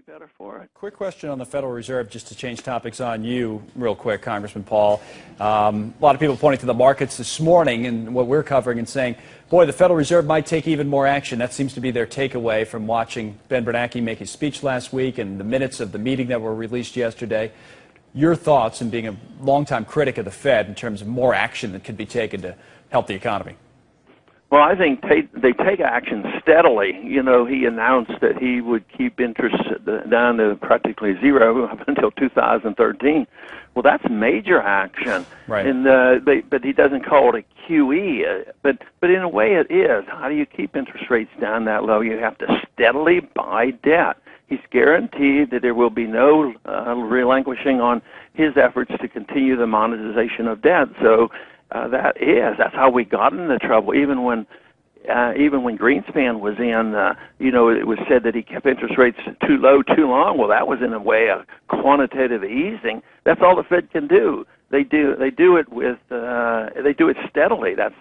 better for it. Quick question on the Federal Reserve, just to change topics on you real quick, Congressman Paul. A lot of people pointing to the markets this morning and what we're covering and saying, boy, the Federal Reserve might take even more action. That seems to be their takeaway from watching Ben Bernanke make his speech last week and the minutes of the meeting that were released yesterday. Your thoughts, and being a longtime critic of the Fed, in terms of more action that could be taken to help the economy? Well, I think they take action steadily. You know, he announced that he would keep interest down to practically zero up until 2013. Well, that's major action. Right. And but he doesn't call it a QE. But in a way, it is. How do you keep interest rates down that low? You have to steadily buy debt. He's guaranteed that there will be no relinquishing on his efforts to continue the monetization of debt. So. That's how we got into trouble. Even when Greenspan was in, you know, it was said that he kept interest rates too low too long. Well, that was in a way a quantitative easing. That's all the Fed can do. They do it with they do it steadily. That's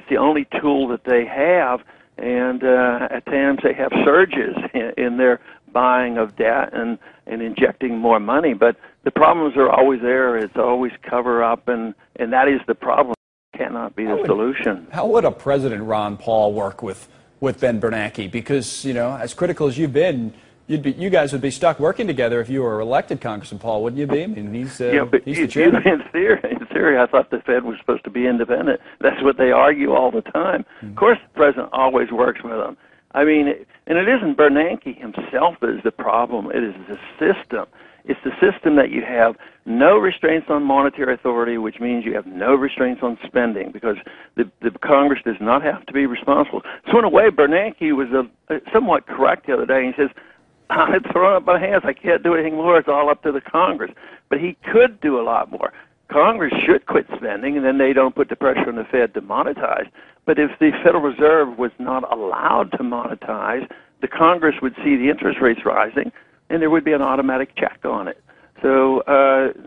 the only tool that they have. And at times they have surges in their buying of debt and injecting more money. But the problems are always there. It's always cover up, and that is the problem. Cannot be the solution. How would a President Ron Paul work with Ben Bernanke? Because, you know, as critical as you've been, you guys would be stuck working together if you were elected, Congressman Paul, wouldn't you be? I mean, he's the chairman. In theory, I thought the Fed was supposed to be independent. That's what they argue all the time. Of course, the president always works with them. I mean, and it isn't Bernanke himself that is the problem. It is the system. It's the system that you have no restraints on monetary authority, which means you have no restraints on spending, because the Congress does not have to be responsible. So in a way, Bernanke was somewhat correct the other day. He says, I'm throwing up my hands. I can't do anything more. It's all up to the Congress. But he could do a lot more. Congress should quit spending, and then they don't put the pressure on the Fed to monetize. But if the Federal Reserve was not allowed to monetize, the Congress would see the interest rates rising, and there would be an automatic check on it. So,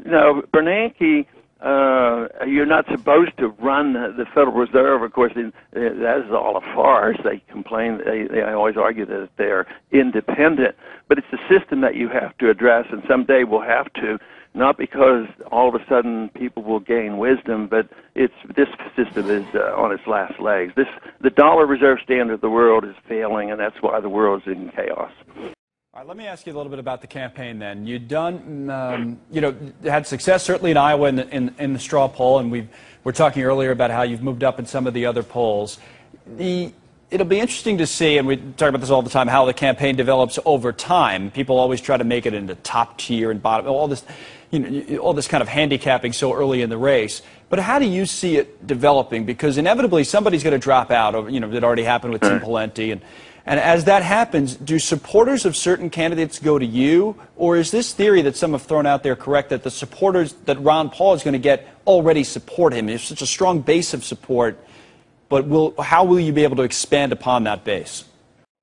no, Bernanke, you're not supposed to run the Federal Reserve. Of course, that is all a farce. They complain, they always argue that they're independent. But it's the system that you have to address, and someday we'll have to, not because all of a sudden people will gain wisdom, but this system is on its last legs. The dollar reserve standard of the world is failing, and that's why the world is in chaos. All right, let me ask you a little bit about the campaign then. You've done, you know, had success certainly in Iowa in the straw poll, and we were talking earlier about how you've moved up in some of the other polls. It'll be interesting to see, and we talk about this all the time, how the campaign develops over time. People always try to make it into top tier and bottom, all this, you know, all this kind of handicapping so early in the race. But how do you see it developing? Because inevitably somebody's going to drop out. You know, it already happened with Tim Pawlenty, and as that happens, do supporters of certain candidates go to you, or is this theory that some have thrown out there correct, that the supporters that Ron Paul is going to get already support him? There's such a strong base of support, but how will you be able to expand upon that base?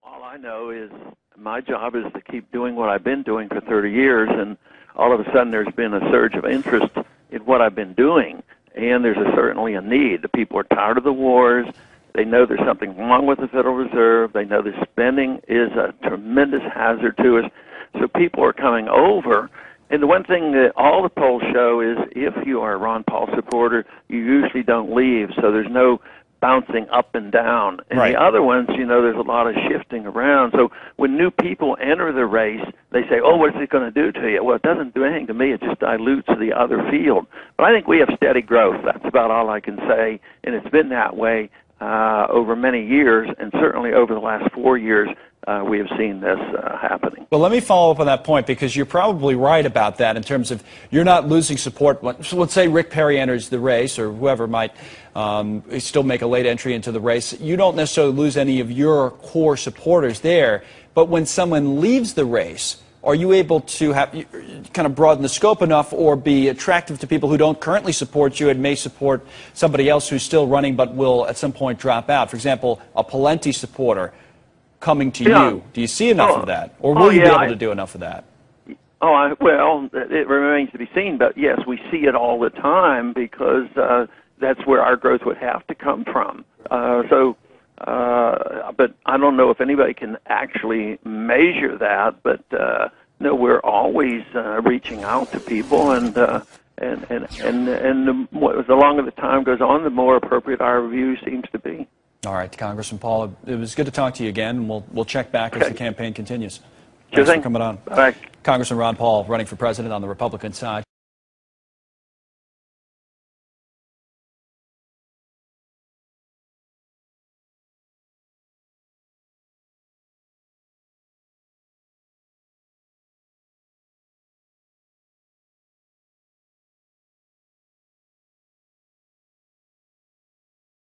All I know is my job is to keep doing what I've been doing for 30 years, and all of a sudden there's been a surge of interest in what I've been doing, and there's certainly a need. The people are tired of the wars. They know there's something wrong with the Federal Reserve. They know the spending is a tremendous hazard to us. So people are coming over. And the one thing that all the polls show is if you are a Ron Paul supporter, you usually don't leave. So there's no bouncing up and down. And right. The other ones, you know, there's a lot of shifting around. So when new people enter the race, they say, oh, what is it going to do to you? Well, it doesn't do anything to me. It just dilutes the other field. But I think we have steady growth. That's about all I can say. And it's been that way over many years, and certainly over the last 4 years, we have seen this happening. Well, let me follow up on that point, because you're probably right about that in terms of you're not losing support. So let's say Rick Perry enters the race, or whoever might still make a late entry into the race. You don't necessarily lose any of your core supporters there, but when someone leaves the race, are you able to have kind of broaden the scope enough or be attractive to people who don't currently support you and may support somebody else who's still running but will at some point drop out? For example, a Pawlenty supporter coming to you. Do you see enough of that? Or will you be able to do enough of that? Well, it remains to be seen. But, yes, we see it all the time because that's where our growth would have to come from. But I don't know if anybody can actually measure that, but no, we're always reaching out to people, and the longer the time goes on, the more appropriate our review seems to be. All right, Congressman Paul, it was good to talk to you again, and we'll check back as the campaign continues. Sure Thanks thing. for coming on. Bye. Congressman Ron Paul, running for president on the Republican side.